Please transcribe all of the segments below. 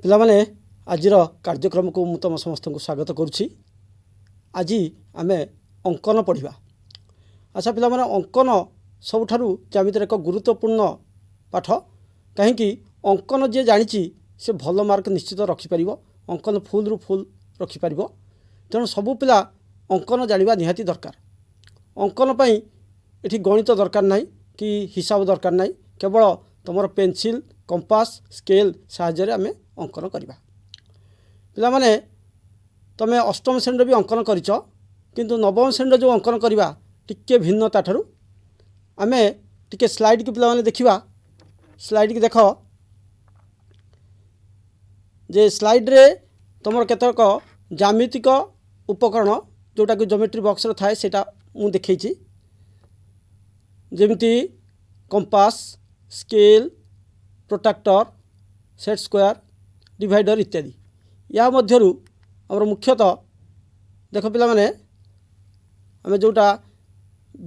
ପିଲାମାନେ ଆଜିର କାର୍ଯ୍ୟକ୍ରମକୁ ମୁଁ ତୁମ ସମସ୍ତଙ୍କୁ ସ୍ୱାଗତ କରୁଛି। ଆଜି ଆମେ ଅଙ୍କନ ପଢ଼ିବା। ଆଚ୍ଛା ପିଲାମାନେ, ଅଙ୍କନ ସବୁଠାରୁ ଜ୍ୟାମିତିର ଏକ ଗୁରୁତ୍ୱପୂର୍ଣ୍ଣ ପାଠ। କାହିଁକି? ଅଙ୍କନ ଯିଏ ଜାଣିଛି ସେ ଭଲ ମାର୍କ ନିଶ୍ଚିତ ରଖିପାରିବ, ଅଙ୍କନ ଫୁଲ୍ରୁ ଫୁଲ୍ ରଖିପାରିବ। ତେଣୁ ସବୁ ପିଲା ଅଙ୍କନ ଜାଣିବା ନିହାତି ଦରକାର। ଅଙ୍କନ ପାଇଁ ଏଠି ଗଣିତ ଦରକାର ନାହିଁ କି ହିସାବ ଦରକାର ନାହିଁ, କେବଳ ତୁମର ପେନସିଲ୍, କମ୍ପାସ୍, ସ୍କେଲ୍ ସାହାଯ୍ୟରେ ଆମେ ଅଙ୍କନ କରିବା। ପିଲାମାନେ, ତୁମେ ଅଷ୍ଟମ ଶ୍ରେଣୀରେ ବି ଅଙ୍କନ କରିଛ, କିନ୍ତୁ ନବମ ଶ୍ରେଣୀରେ ଯେଉଁ ଅଙ୍କନ କରିବା ଟିକିଏ ଭିନ୍ନ ତାଠାରୁ। ଆମେ ଟିକେ ସ୍ଲାଇଡ଼୍କି ପିଲାମାନେ ଦେଖିବା। ସ୍ଲାଇଡ଼୍କି ଦେଖ ଯେ ସ୍ଲାଇଡ଼୍ରେ ତୁମର କେତେକ ଜ୍ୟାମିତିକ ଉପକରଣ ଯେଉଁଟାକି ଜୋମେଟ୍ରି ବକ୍ସରେ ଥାଏ ସେଇଟା ମୁଁ ଦେଖେଇଛି। ଯେମିତି compass, scale, protractor, set square, divider ଇତ୍ୟାଦି। ଏହା ମଧ୍ୟରୁ ଆମର ମୁଖ୍ୟତଃ ଦେଖ ପିଲାମାନେ, ଆମେ ଯେଉଁଟା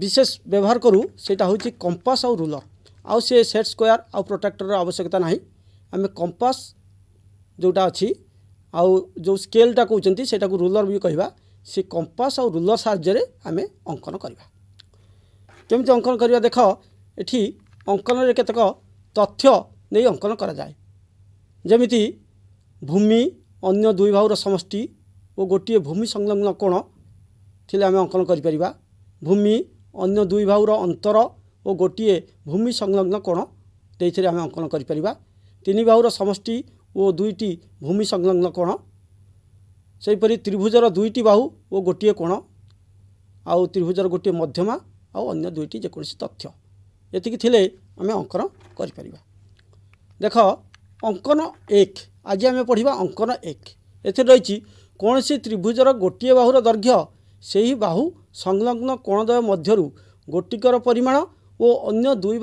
ବିଶେଷ ବ୍ୟବହାର କରୁ ସେଇଟା ହେଉଛି କମ୍ପାସ୍ ଆଉ ରୁଲର। ଆଉ ସେ ସେଟ୍ ସ୍କୋୟାର ଆଉ ପ୍ରୋଟ୍ରାକ୍ଟରର ଆବଶ୍ୟକତା ନାହିଁ। ଆମେ କମ୍ପାସ୍ ଯେଉଁଟା ଅଛି ଆଉ ଯେଉଁ ସ୍କେଲ୍ଟା କହୁଛନ୍ତି ସେଇଟାକୁ ରୁଲର ବି କହିବା। ସେ କମ୍ପାସ୍ ଆଉ ରୁଲର ସାହାଯ୍ୟରେ ଆମେ ଅଙ୍କନ କରିବା। କେମିତି ଅଙ୍କନ କରିବା ଦେଖ। ଏଠି ଅଙ୍କନରେ କେତେକ ତଥ୍ୟ ନେଇ ଅଙ୍କନ କରାଯାଏ। ଯେମିତି ଭୂମି ଅନ୍ୟ ଦୁଇ ବାହୁର ସମଷ୍ଟି ଓ ଗୋଟିଏ ଭୂମି ସଂଲଗ୍ନ କୋଣ ଥିଲେ ଆମେ ଅଙ୍କନ କରିପାରିବା। ଭୂମି ଅନ୍ୟ ଦୁଇ ବାହୁର ଅନ୍ତର ଓ ଗୋଟିଏ ଭୂମି ସଂଲଗ୍ନ କୋଣ ଦେଇଥିରେ ଆମେ ଅଙ୍କନ କରିପାରିବା। ତିନି ବାହୁର ସମଷ୍ଟି ଓ ଦୁଇଟି ଭୂମି ସଂଲଗ୍ନ କୋଣ। ସେହିପରି ତ୍ରିଭୁଜର ଦୁଇଟି ବାହୁ ଓ ଗୋଟିଏ କୋଣ, ଆଉ ତ୍ରିଭୁଜର ଗୋଟିଏ ମଧ୍ୟମା ଆଉ ଅନ୍ୟ ଦୁଇଟି ଯେକୌଣସି ତଥ୍ୟ, ଏତିକି ଥିଲେ ଆମେ ଅଙ୍କନ କରିପାରିବା। ଦେଖ ଅଙ୍କନ 1। ଆଜି ଆମେ ପଢ଼ିବା ଅଙ୍କନ 1। ଏଥିରେ ରହିଛି କୌଣସି ତ୍ରିଭୁଜର ଗୋଟିଏ ବାହୁର ଦୈର୍ଘ୍ୟ ସେହି ବାହୁ ସଂଲଗ୍ନ କୋଣଦ୍ୱୟ ମଧ୍ୟରୁ ଗୋଟିକର ପରିମାଣ ଓ ଅନ୍ୟ ଦୁଇ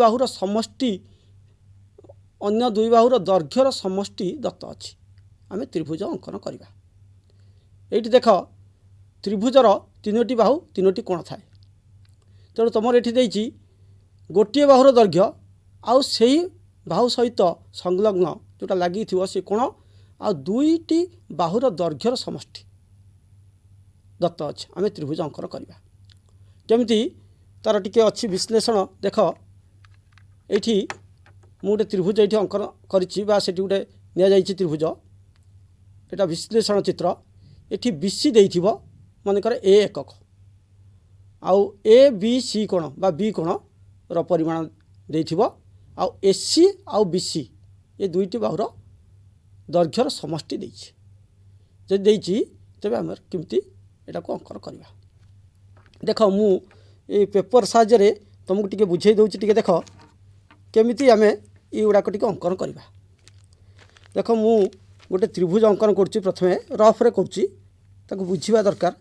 ବାହୁର ଦୈର୍ଘ୍ୟର ସମଷ୍ଟି ଦତ୍ତ ଅଛି। ଆମେ ତ୍ରିଭୁଜ ଅଙ୍କନ କରିବା। ଏଇଠି ଦେଖ ତ୍ରିଭୁଜର ତିନୋଟି ବାହୁ ତିନୋଟି କୋଣ ଥାଏ। ତେଣୁ ତୁମର ଏଠି ଦେଇଛି ଗୋଟିଏ ବାହୁର ଦୈର୍ଘ୍ୟ ଆଉ ସେହି ବାହୁ ସହିତ ସଂଲଗ୍ନ ଯେଉଁଟା ଲାଗିଥିବ ସେ କୋଣ ଆଉ ଦୁଇଟି ବାହୁର ଦୈର୍ଘ୍ୟର ସମଷ୍ଟି ଦତ୍ତ ଅଛି। ଆମେ ତ୍ରିଭୁଜ ଅଙ୍କନ କରିବା। କେମିତି ତା'ର ଟିକେ ଅଛି ବିଶ୍ଳେଷଣ। ଦେଖ ଏଇଠି ମୁଁ ଗୋଟେ ତ୍ରିଭୁଜ ଏଇଠି ଅଙ୍କନ କରିଛି ବା ସେଠି ଗୋଟେ ନିଆଯାଇଛି ତ୍ରିଭୁଜ। ଏଇଟା ବିଶ୍ଳେଷଣ ଚିତ୍ର। ଏଠି BC ଦେଇଥିବ, ମନେକର A ଏକକ, ଆଉ ABC କୋଣ ବା B କୋଣର ପରିମାଣ ଦେଇଥିବ, ଆଉ AC ଆଉ BC ଏ ଦୁଇଟି ବାହୁର ଦୈର୍ଘ୍ୟର ସମଷ୍ଟି ଦେଇଛି। ଯଦି ଦେଇଛି ତେବେ ଆମେ କେମିତି ଏଟାକୁ ଅଙ୍କନ କରିବା। ଦେଖ ମୁଁ ଏଇ ପେପର ସାହାଯ୍ୟରେ ତୁମକୁ ଟିକେ ବୁଝେଇ ଦେଉଛି। ଟିକେ ଦେଖ କେମିତି ଆମେ ଏଇଗୁଡ଼ାକ ଟିକେ ଅଙ୍କନ କରିବା। ଦେଖ ମୁଁ ଗୋଟେ ତ୍ରିଭୁଜ ଅଙ୍କନ କରୁଛି। ପ୍ରଥମେ ରଫରେ କରୁଛି, ତାକୁ ବୁଝିବା ଦରକାର।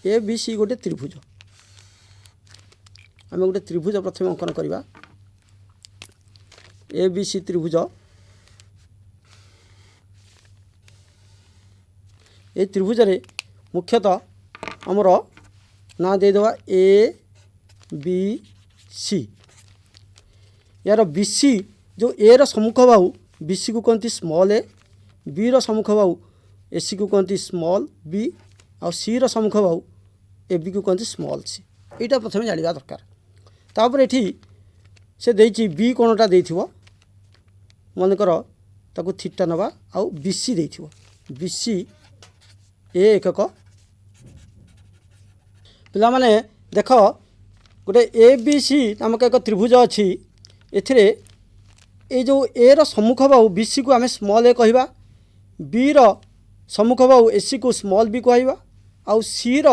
ABC ଗୋଟେ ତ୍ରିଭୁଜ। ଆମେ ଗୋଟେ ତ୍ରିଭୁଜ ପ୍ରଥମେ ଅଙ୍କନ କରିବା। ABC ତ୍ରିଭୁଜ। এই ତ୍ରିଭୁଜରେ ମୁଖ୍ୟତଃ ଆମର ନାଁ ଦେଇଦେବା ABC। ଏହାର BC ଯେଉଁ Aର ସମ୍ମୁଖ ବାହୁ BCକୁ କହନ୍ତି ସ୍ମଲ୍ a, Bର ସମ୍ମୁଖ ବାହୁ ACକୁ କହନ୍ତି ସ୍ମଲ୍ b, ଆଉ Cର ସମ୍ମୁଖ ବାହୁ ABକୁ କହନ୍ତି ସ୍ମଲ୍ c। ଏଇଟା ପ୍ରଥମେ ଜାଣିବା ଦରକାର। ତାପରେ ଏଠି ସେ ଦେଇଛି B କୋଣଟା ଦେଇଥିବ, ମନେକର ତାକୁ ଥିଟା ନେବା, ଆଉ BC ଦେଇଥିବ। BC A ଏକକ। ପିଲାମାନେ ଦେଖ ଗୋଟେ ABC ନାମକ ଏକ ତ୍ରିଭୁଜ ଅଛି। ଏଥିରେ ଏଇ ଯେଉଁ Aର ସମ୍ମୁଖ ବାହୁ BCକୁ ଆମେ ସ୍ମଲ୍ a କହିବା, Bର ସମ୍ମୁଖ ବାହୁ ACକୁ ସ୍ମଲ୍ b କହିବା, ଆଉ Cର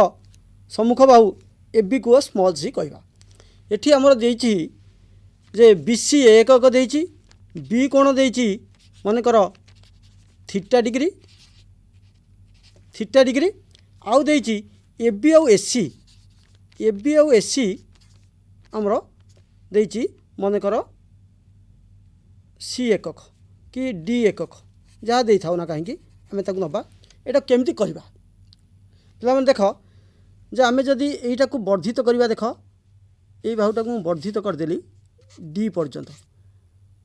ସମ୍ମୁଖ ବାହୁ ABକୁ ସ୍ମଲ୍ c କହିବା। ଏଠି ଆମର ଦେଇଛି ଯେ BC A ଏକକ ଦେଇଛି, B କୋଣ ଦେଇଛି ମନେକର ଥିଟା ଡିଗ୍ରୀ, ଆଉ ଦେଇଛି AB ଆଉ AC ଆମର ଦେଇଛି ମନେକର C ଏକକ କି D ଏକକ, ଯାହା ଦେଇଥାଉ ନା କାହିଁକି ଆମେ ତାକୁ ନେବା। ଏଇଟା କେମିତି କରିବା ପିଲାମାନେ ଦେଖ ଯେ ଆମେ ଯଦି ଏଇଟାକୁ ବର୍ଦ୍ଧିତ କରିବା। ଦେଖ ଏଇ ବାହୁଟାକୁ ମୁଁ ବର୍ଦ୍ଧିତ କରିଦେଲି D ପର୍ଯ୍ୟନ୍ତ।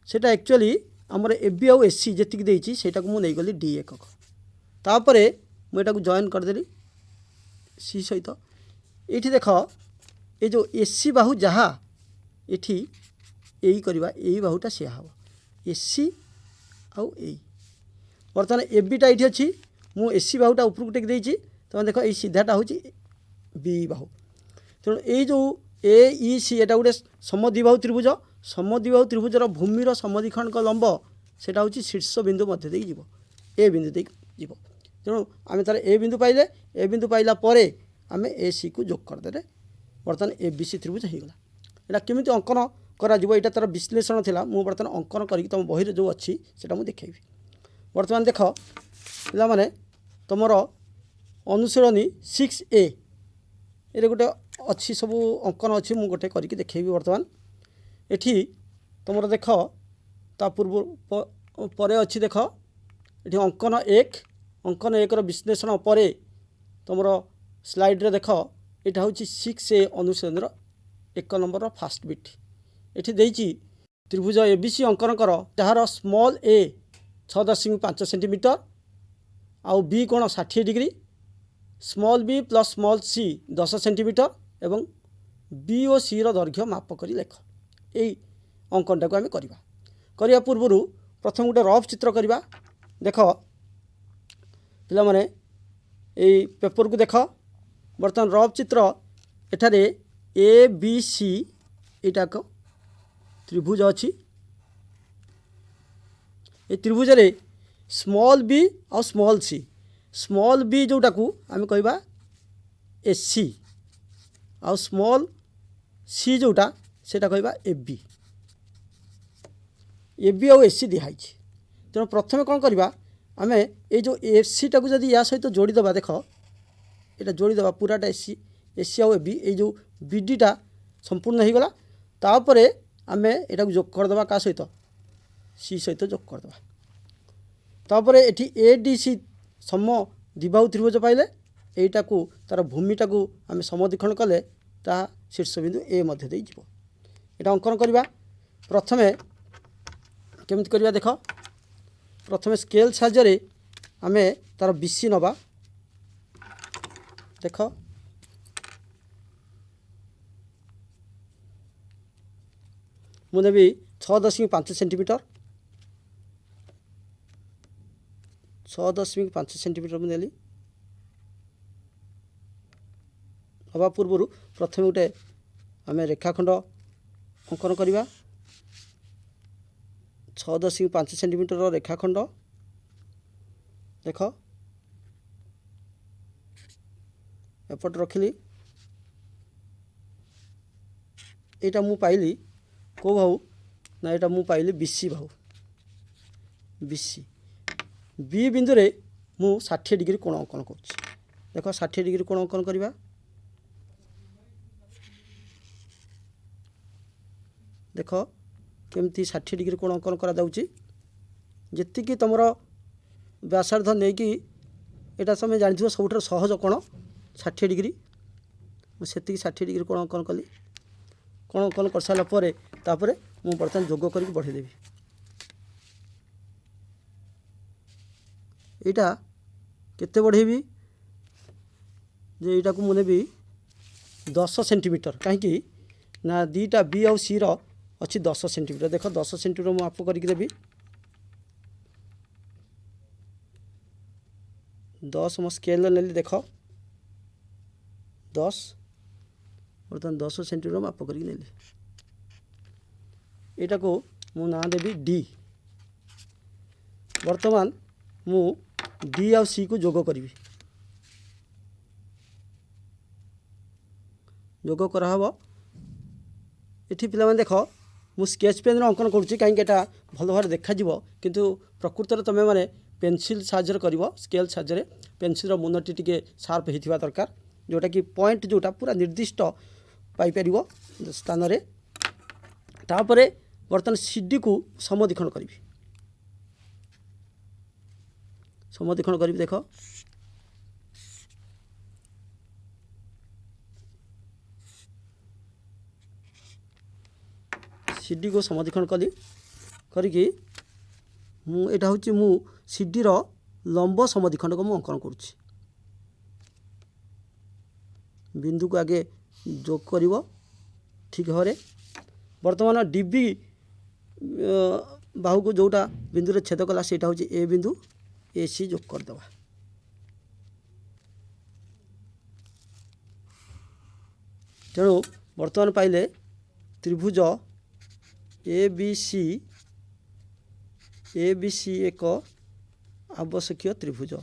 সেটা অ্যাকচুয়ালি आमर ए बी आउ एस सी जी देती से नहीं गली डी एकक तापर मुझे जॉइन करदेली सी सहित ये देख ये जो एस सी बाहु जहाँ ये यही करवा यही बाहुटा सी हम एस सी आउ ए बर्तमान ए बीटा ये अच्छी मुझे एस सी बाहुटा उपरको टेक देती तुम देख ये सीधाटा हूँ बी बाहु तेणु ये जो ए ई सी एटा गोटे समद्विबाहु त्रिभुज समद्विबाहु त्रिभुजर भूमिर समद्विखंड लंब से शीर्ष बिंदु मध्य देक जीव ए बिंदु देक जीव तेणु आम तार ए बिंदु पाइले ए बिंदु पाइला परे आम ए सी को जोग करदे बर्तमान ए बी सी त्रिभुज होगला यहाँ केमी अंकन करा यहाँ तार विश्लेषण थिला मु बर्तमान अंकन करी तुम बही जो अच्छी से मुझे देखी बर्तमान देख पिला माने तुमर अनुशीलनी 6A ये गोटे अच्छी सब अंकन अच्छी मुझे गोटे करके देखेबी बर्तमान एठी तुमर देख ता पूर्व पर अच्छी देख ये अंकन एक विश्लेषण पर तुमर स्लाइड रे देख यहाँ हूँ 6A अनुशीलन 1 नंबर फास्ट बिट ये देती त्रिभुज एबीसी अंकन कर जार स्मॉल ए 6.5 सेंटीमीटर आउ बी कोण 60 degree small B plus small C 10 centimetre एवं बी और सी दैर्घ्य माप कर लेख यही अंकनटा को आम करवा पूर्व प्रथम गोटे रफ चित्र करवा देख पिला माने यही पेपर को देख बर्तमान रफ चित्र एठारे ए बी सी यहाँ एक त्रिभुज अच्छी ये त्रिभुज रे स्मॉल बी और स्मॉल बी जोटा को आम कहवा एस सी आ स्मॉल सी जोटा सेटा कहवा ए बी और एस सी दिखाई तेणु प्रथम कौन करवा आम ये जो एफ सी टाक जदि या सहित जोड़ीदे देख ये जोड़ीदे पूराटा एस सी आउ ए बी ये जो बीडीटा संपूर्ण हो गला तापरे आम यहाँ जोग करदे क्या सहित सी सहित जोग करदे तापर ये ए डी सी सम द्विबाहु त्रिभुज पाइले यहीटा को तार भूमिटा को आम समद्विखंड कले ता शीर्ष बिंदु ए मध्य दे जीव यहाँ अंकन करवा प्रथमे केमती करवा देख प्रथमे स्केल साहाय्य आम तार बीसी नवा देख मुझे भी 6.5 सेंटीमीटर 6.5 सेंटीमीटर मुझे हवा पूर्व प्रथम गोटे आम रेखाखंड अंकन करवा 6.5 सेंटीमीटर रेखाखंड देख एपट रखिली यहाँ मु पाइली को बाहु ना यहाँ मु पाइली बीसी बाहु बीसी बी बिंदु रे मु 60 डिग्री कोण अंकन कर देख 60 डिग्री कोण अंकन करवा देख केमती 60 डिग्री कोण अंकन करा जाउची जेतिकी तुमर व्यासार्ध नहीं कि यहाँ तुम जान सब सहज कोण 60 डिग्री मुझे 60 डिग्री कोण अंकन कली कोण अंकन कर सारा तापर मु बर्तमान जोग करके बढ़ेदेवी यहाँ केते बढ़ेबी जे यहाँ को मुझे भी 10 सेंटीमीटर कहीं ना दीटा बी आउ सी अच्छी 10 सेंटीमीटर देख 10 सेंटीमीटर मुझे आप करके देवी 10 मो स्केल नेली देख 10 बर्तमान 10 सेंटीमीटर माप करके नेली यहाँ को मु ना देवी डी बर्तमान मु डी आउ सी को जोग करी जोग कराव ये पे देख मु स्केच पेन अंकन करुँची कहीं भल भाव देखा किंतु प्रकृत में तुम मैंने पेनसिल साहाय्य कर स्केल साहाय्य पेनसिल मुनटी टी सार्प होता दरकार जोटा कि पॉइंट जोटा पूरा निर्दिष्ट पाइपर स्थान तापर बर्तमान सीडी को समद्विखंड करी समद्विखंड करी देख सीडी को समद्विखंड कली करी एटा होची मु सीडी रो लंब समद्विखंड को मु अंकन करूची। बिंदु को आगे जोग करिवो ठीक भाव बर्तमान डीबी बाहु को जोटा बिंदु रे छेद कला सेटा होची ए बिंदु ए सी जोग कर दबा। तेणु बर्तमान पाइले त्रिभुज ए बी सी एक आवश्यक त्रिभुज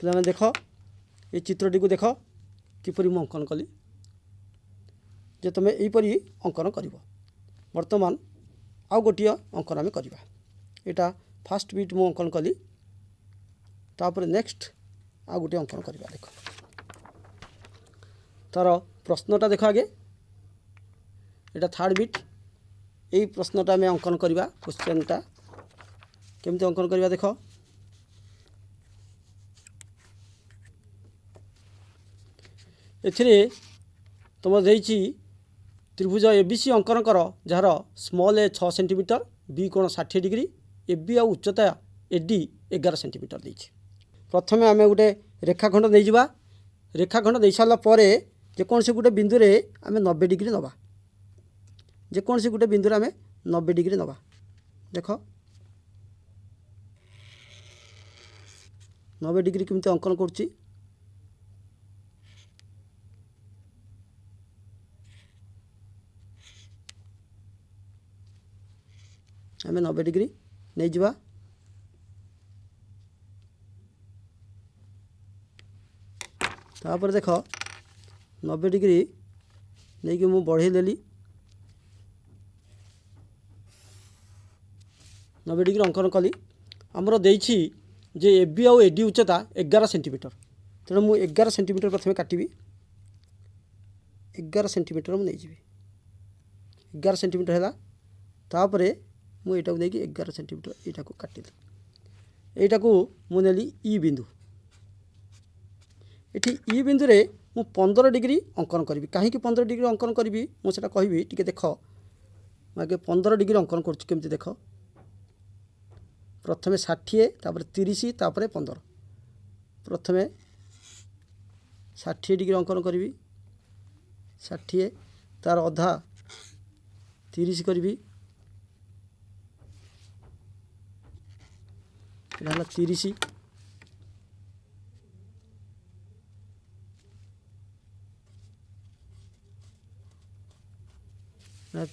पे देख ये चित्रटी को देख किपरि मु अंकन कली जे तुम यहीपरि अंकन कर। बर्तमान आउ गोटे अंकन आम करवा। यहाँ फास्ट बीट मु अंकन कली तापर नेक्स्ट आउ गोटे अंकन करवा। देख तार प्रश्नटा देख आगे यहाँ थर्ड बीट यही प्रश्नटा आम अंकन करवा। क्वेश्चनटा केमती अंकन करवा देख एथिरे तुम देइछि त्रिभुज एबीसी अंकन कर जार स्मॉल ए 6 सेंटीमीटर बी कोण 60 डिग्री एबी आ उच्चता एडी 11 सेंटीमीटर देइछि। प्रथमे आम गोटे रेखाखंड नहीं जावा। रेखाखंड दे सारा पर जेकोसी गोटे बिंदु रे आम 90 डिग्री नवा। जेकोसी गोटे बिंदु रे आम 90 डिग्री नवा। देख 90 डिग्री केमती अंकन करुच्ची। आम 90 डिग्री नहीं जावा। तापर देख 90 डिग्री नहीं कि मु बढ़े देली 90 डिग्री अंकन कली। आमर देइछि जे एबी आउ एडी उच्चता 11 सेंटीमीटर। तेणु मु 11 सेंटीमीटर प्रथमे काटिबी। 11 सेंटीमीटर मु नहीं जीवी। 11 सेंटीमीटर है तापरे मु एटा को देकी 11 सेंटीमीटर एटा को काटिली। एटा को मु नेली ई बिंदु। एठी ई बिंदु रे मु 15 डिग्री अंकन करी। कहीं 15 डिग्री अंकन करी मुझे कहबी टिके देख आगे 15 डिग्री अंकन कर केमती देख। प्रथमे 60 तापर 30 तापर 15। प्रथमे 60 डिग्री अंकन करी 60 तार अधा 30 करी 30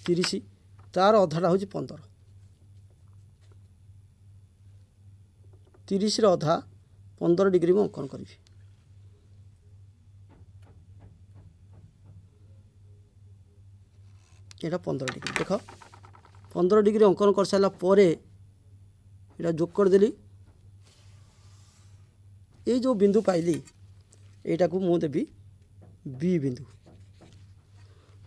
30 तार अधाटा हूँ 15। 30 अधा 15 डिग्री में अंकन करी। यहाँ 15 डिग्री देख 15 डिग्री अंकन कर सारा पर यहाँ जोग करदेली। ये जो बिंदु पाइली यहाँ को मुझे देवी बी बिंदु।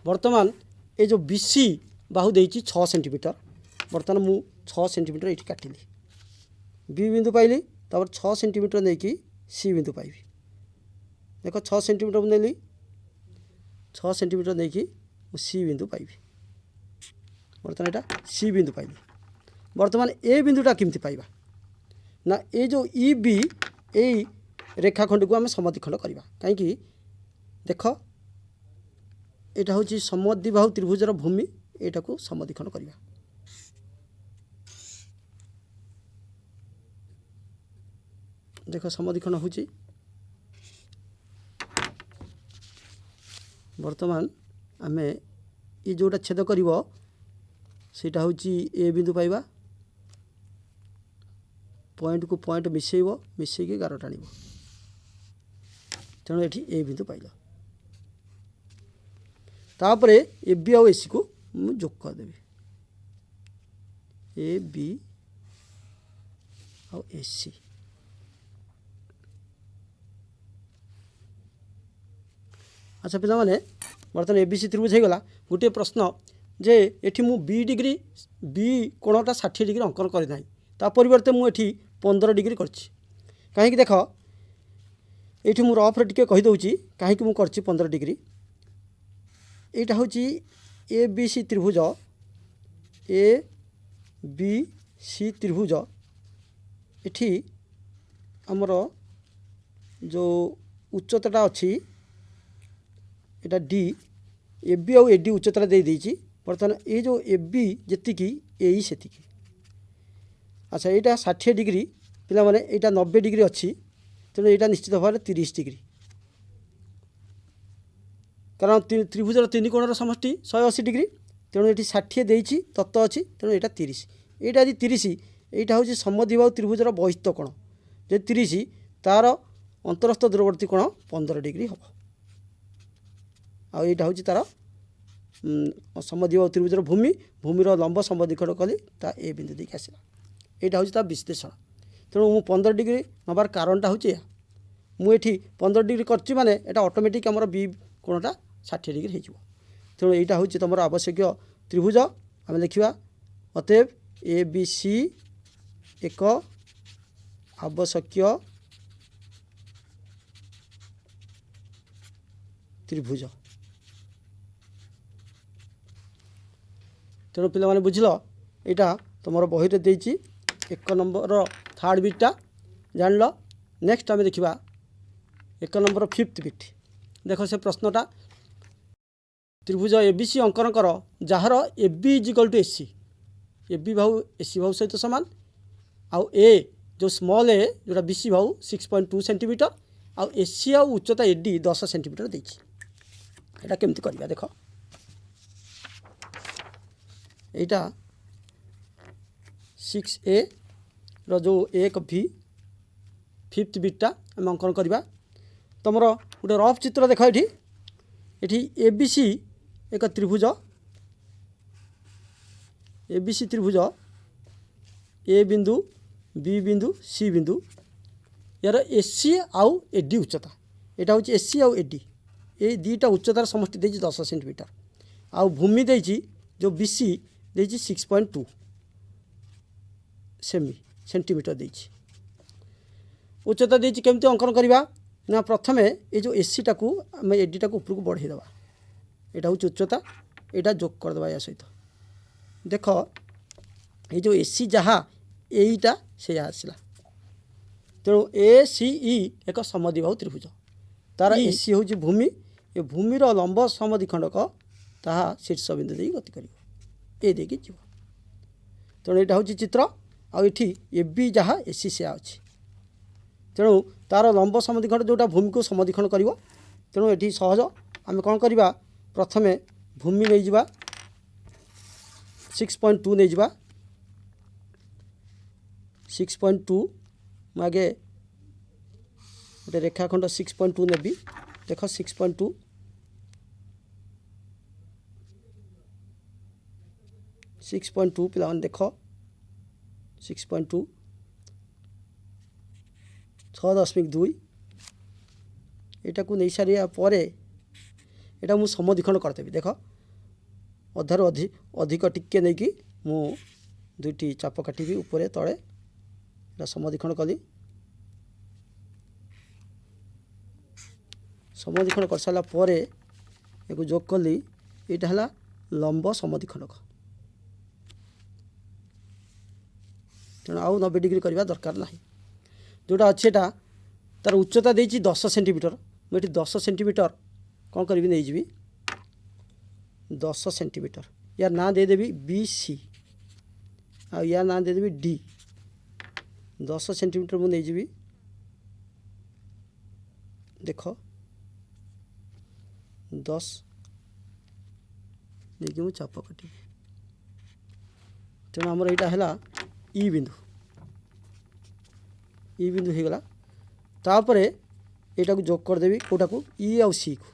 वर्तमान ये जो बीसी बाहु देइछि 6 सेंटीमीटर। बर्तमान मु 6 सेंटीमीटर ये काटिली। बी बिंदु पाइली तापर 6 सेंटीमीटर नहीं कि सी बिंदु पाइबी। देख 6 सेंटीमीटर नेली 6 सेंटीमीटर नहीं कि सी बिंदु पाइबी। बर्तमान यहाँ सी बिंदु पाइली। बर्तमान ए बिंदुटा केमती पाइबा ना ये जो ई बी यही रेखाखंड को आम समद्विखंड करवा। कहीं देख यहाँ हूँ समद्विबाहु त्रिभुजर भूमि यहाँ को समद्विखंड करवा। देख समद्विखंड हूँ वर्तमान आम ये जोटा छेद कर सीटा हूँ ए बिंदु पाइबा। पॉइंट को पॉइंट मिसेक गार टाण। तेणु ये ए बिंदु पाइल। तापर ए बी आउ एसी को मु जोग करदेवी। ए बी आउ एसी अच्छा पे बर्तमान एबीसी त्रिभुज हो गला। गोटे प्रश्न जे एठी मु बी डिग्री बी कोणटा 60 डिग्री अंकन करना ता परिवर्ते मुझे 15 डिग्री करछि। कहीं देख ये मुझे रफ रे कहीदे कहीं मुझे 15 डिग्री यहाँ हूँ ए बी सी त्रिभुज ए बी सी त्रिभुज एठी आमर जो उच्चताटा अच्छी यहाँ डी ए बी आउ ए डी उच्चता दे देती बर्तमान ये जो ए बी जी ए से अच्छा यहाँ 60 डिग्री पिला माने यहाँ 90 डिग्री अच्छी तेणु यहाँ निश्चित भाव में 30 डिग्री कारण त्रिभुजर 3 कोणर समष्टि 180 डिग्री तेणु ये 60 देती तत्त अच्छी तेणु यहाँ 30 यहाँ यदि 30 यहाँ हूँ समद्विबाहु त्रिभुजर बहिस्थ कोण जो 30 तार अंतरस्थ दूरवर्ती कोण 15 डिग्री हम आईटा हूँ तार समद्विबाहु त्रिभुजर भूमिर लंब समद्विखंड कली ता ए बिंदु देखिए आसला यहाँ हूँ विश्लेषण तेणु मु 15 डिग्री नबार कारणटा हूँ या मुझे 15 डिग्री कर माने यहाँ ऑटोमेटिक आमर बी कोणटा 60 डिग्री हो तेणु यहाँ हूँ तुम आवश्यक त्रिभुज आम लिखा अतएव ए बी सी एक आवश्यक त्रिभुज तेणु पे बुझल यहाँ तुम बही देती 1 नंबर थर्ड बिटा जान लो नेक्स्ट आम देखा 1 नंबर 5th बिट देख से प्रश्नटा त्रिभुज ए बी सी अंकन कर जार A B equal to A C बाहु ए सी बाहु सहित सामान आउ ए जो स्मॉल ए जोटा बी सी बाहु 6.2 सेंटीमीटर आउ ए सी आउ उच्चता ए डी 10 सेंटीमीटर देती यहाँ केमती करवा देख यहाँ 6A रो एक भी 5th बिटा आम अंकन करवा तुम गोटे रफ चित्र देख ये ए बी सी एक त्रिभुज ए बी सी त्रिभुज ए बिंदु बी बिंदु सी बिंदु यार ए सी आउ ए डी उच्चता यहाँ हूँ ए सी आउ ए डी ये दुईटा उच्चतार समष्टि देती 10 सेंटीमीटर आउ भूमि देती जो बी सी देती 6.2 सेंटीमीटर देती उच्चता देती केमती अंकन करवा ना प्रथमे ये जो एसी टाकू आम एडी टाक ऊपर को बढ़ेदेवा यहाँ हूँ उच्चता यहाँ जोग करदे या सहित देख ये जो एसी जहाँ यहीटा से आसला तेणु ए सी ई एक समद्विबाहु त्रिभुज तार एसी हूँ भूमि ये भूमिर लंब समद्विखंडक ताहा शीर्ष बिंदु दे गति कर ये देखिए जीव तेणु यहाँ हूँ चित्र आठी ए बी जहाँ ए सी से अच्छी तेणु तार लंब समद्विखंड जोटा भूमि को समद्विखंड कर तेणु ये सहज आम कौन करवा प्रथमे भूमि नहीं जा 6.2 नहीं जा 6.2 आगे गोटे रेखाखंड 6.2 नेबी देख 6.2 6.2 पिला देख 6.2 6.2 यहाँ नहीं सारा पर यहाँ मुझे समद्विखंड करदेवी देख अधार अधिक टिके नहीं कि मु दुईटी चाप काटी उपरे तले समद्विखंड कली समद्विखंड कर सारा पर एक जोग कली यहाँ है लंब समद्विखंडक तेणु आउ 90 डिग्री करवा दरकार ना जोटा अच्छे तार उच्चता देती 10 सेंटीमीटर मुझे 10 सेंटीमीटर कौन करी नहीं जी 10 सेंटीमीटर यार ना देदेवी बी सी आ यार ना देदेवी डी 10 सेंटीमीटर मुझे नहीं जी देख 10 देखिए मुझे चाप काटी तेणु आमर यहाँ है ई बिंदु हो गला तापर यहाँ को जोग करदेवी कौटा को ई आउ सी को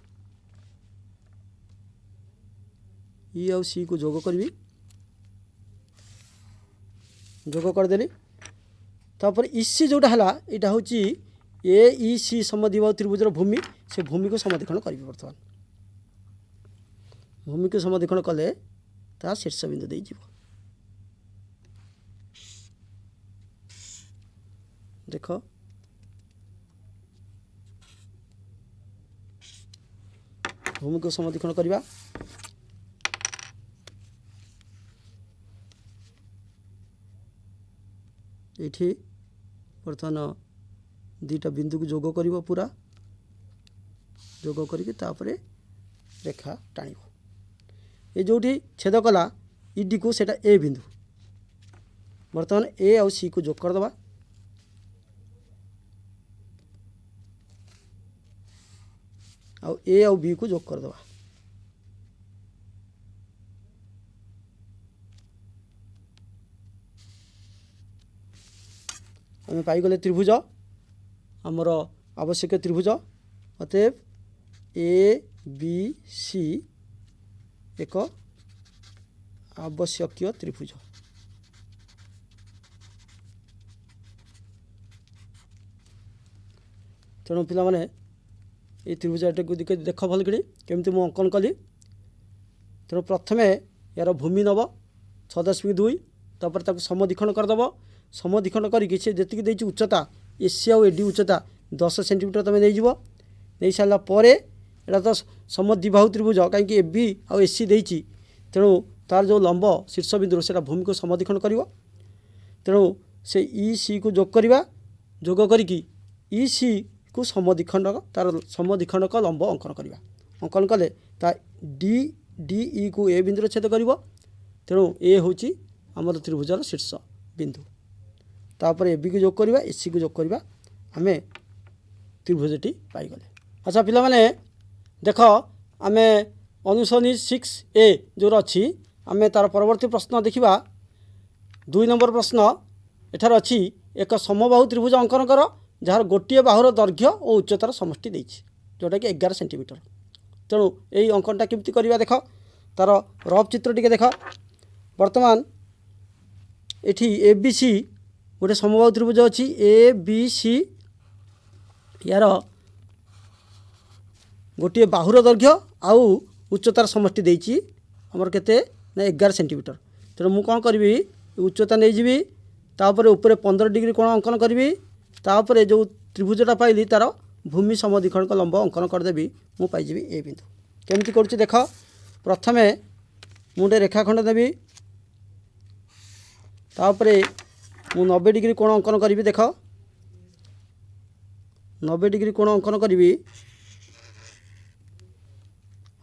ई आउ सी को जोग करी जोग करदेली तापर इसी जोटा है यहाँ हूँ ए ई सी समद्विबाहु त्रिभुजर भूमि से भूमि को समद्विखंड करी बर्तमान भूमि को समद्विखंड कले ता शीर्ष बिंदु दे जीव देख भूमि को समद्विखंड करवा। ये बर्तमान दुईटा बिंदु को जोग कर पूरा जोग करके रेखा टाण ये जो छेद कला ईडी को सेटा ए बिंदु बर्तमान ए आउ सी को जोग करदे आउ ए आउ बी को जोग करदे आम पाईगले त्रिभुज आमर आवश्यक त्रिभुज अतएव ए बी सी एक आवश्यक त्रिभुज। तेणु पिला माने ये त्रिभुज देख भल कि केमती मु अंकन कली। तेणु प्रथम यार भूमि नब 6.2 तापर ताको समद्विखंड करदेव। समद्विखंड करके सी जी देती उच्चता एसी आउ एडी उच्चता 10 सेंटीमीटर तुम नहीं सारा पर एटा तो समद्विबाहु त्रिभुज कहीं एबी आउ एसी देती तेणु तार जो लंब शीर्ष बिंदु से भूमि को समद्विखंड कर। तेणु से ई सी को जोग करवा जोग करी ई सी को समद्विखंड तार समद्विखंडक लंब अंकन करवा। अंकन कले डी डी ई को ए बिंदु छेद कर। तेणु ए हूँ आमर त्रिभुजर शीर्ष बिंदु तापर ए बी को जोग करवा एसी को जोग करवा आम त्रिभुजटी पाईगले। अच्छा पिला माने देख आम अनुसनी 6A जो अच्छी आम तार परवर्ती प्रश्न देखा 2 नंबर प्रश्न एठार अच्छी एक समबाहु त्रिभुज अंकन कर जार गोटे बाहुर दैर्घ्य और उच्चतार समष्टि देछि जोटा कि 11 सेंटीमीटर। तेणु यही अंकनटा केमती करवा देख तार रफ चित्र टी देख। बर्तमान एठी ए बी सी गोटे समबाहु त्रिभुज अच्छी ए बी सी यार गोटे बाहुर दैर्घ्य आउ उच्चतार समष्टि देछि हमर केते ना 11 सेंटीमीटर। तेणु मु कौन करी उच्चता नहीं जी तापर ऊपर 15 डिग्री कोण अंकन करी तापर जो त्रिभुजटा पाइली तार भूमि समद्विखंड लंब अंकन करदेवी मु पाइजी ए बिंदु। केमती करुच्ची देख प्रथम मुझे रेखाखंड देवी तापर मु 90 डिग्री कोण अंकन करी देख 90 डिग्री कोण अंकन करी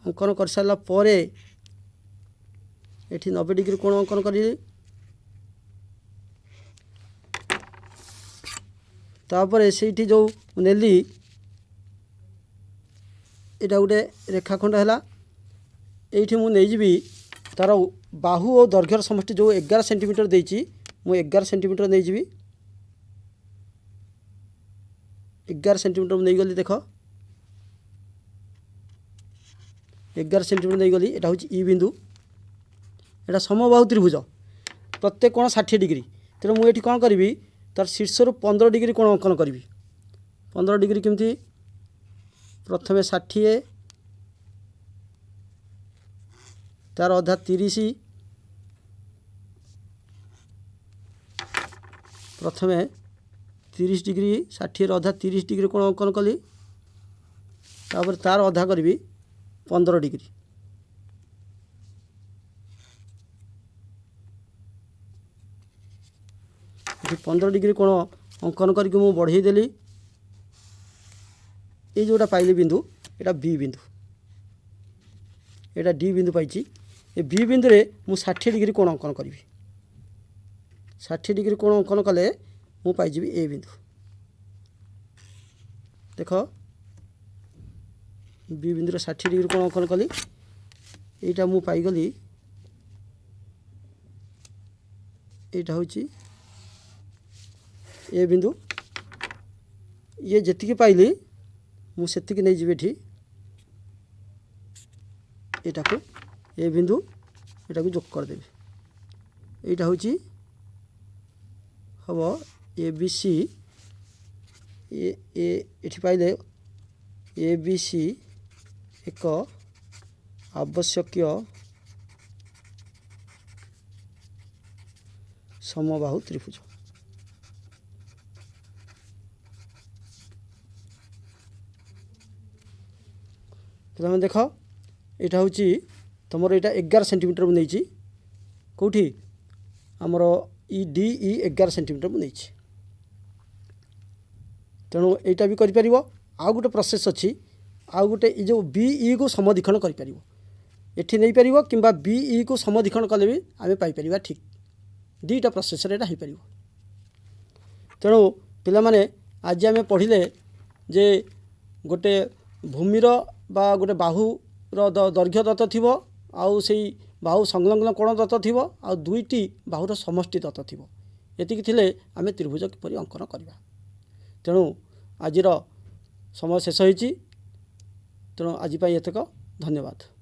अंकन कर सारा पर एठी 90 डिग्री कोण अंकन करी तापर से जो नेली यहाँ गोटे रेखाखंड है ये मुझे तार बाहु और दैर्घ्यर समष्टि जो 11 सेंटीमीटर देती मु 11 सेंटीमीटर नहीं जी 11 सेंटीमीटर नहीं गली देख 11 सेंटीमीटर नहीं गली यहाँ हूँ ई बिंदु यहाँ समबाहु त्रिभुज प्रत्येक कोण 60 डिग्री। तेणु मुझे कौन करी तार शीर्ष 15 डिग्री कोण अंकन करी 15 डिग्री केमती प्रथम 60 तार अधा 30 प्रथम 30 डिग्री 60 अधा 30 डिग्री कोण अंकन कली तापर तार अधा करी 15 डिग्री। ये 15 डिग्री कोण अंकन करके मु बढ़ेदेली ये जोटा पाइली बिंदु यहाँ बी बिंदु यहाँ डी बिंदु पाई ये बी बिंदु रे मु 60 डिग्री कोण अंकन करी 60 डिग्री कोण अंकन कले मु पाइजी ए बिंदु। देख बी बिंदु 60 डिग्री कोण अंकन कली यहाँ मु पाईगली यहाँ हूँ ए बिंदु ये जेतिकी पाइली मु सेतिकी नहीं जीवे यहाँ को ए बिंदु यहाँ को जोग करदेवी यहाँ हूँ हम ए बी सी ये पाइले ए बी सी एक आवश्यक समबाहु त्रिभुज। प्रथम देख यहाँ हूँ तुम यहाँ 11 सेंटीमीटर मुझे कौटी आमर इ डी इ 11 सेंटीमीटर मुझे तेणु यहाँ भी कर आउ गोटे प्रोसेस अच्छी आउ गोटे जो बी ई को समदीक्षण कर एठी नहीं पार कि बी ई को समदीक्षण कले भी आम पाइपर ठीक दुईटा प्रोसेस यहाँ हो पार तेणु पिलामाने आज आम पढ़िले जे गोटे भूमिर बा गोटे बाहुर दैर्घ्य दत्त थी आउ से बाहु संलग्न कोण दत्त थी आ दुईटी बाहुर समष्टि दत्त थी एतिक थिले आम त्रिभुज किपरि अंकन करवा तेणु आजिर समय शेष होईची तेणु आज एतक धन्यवाद।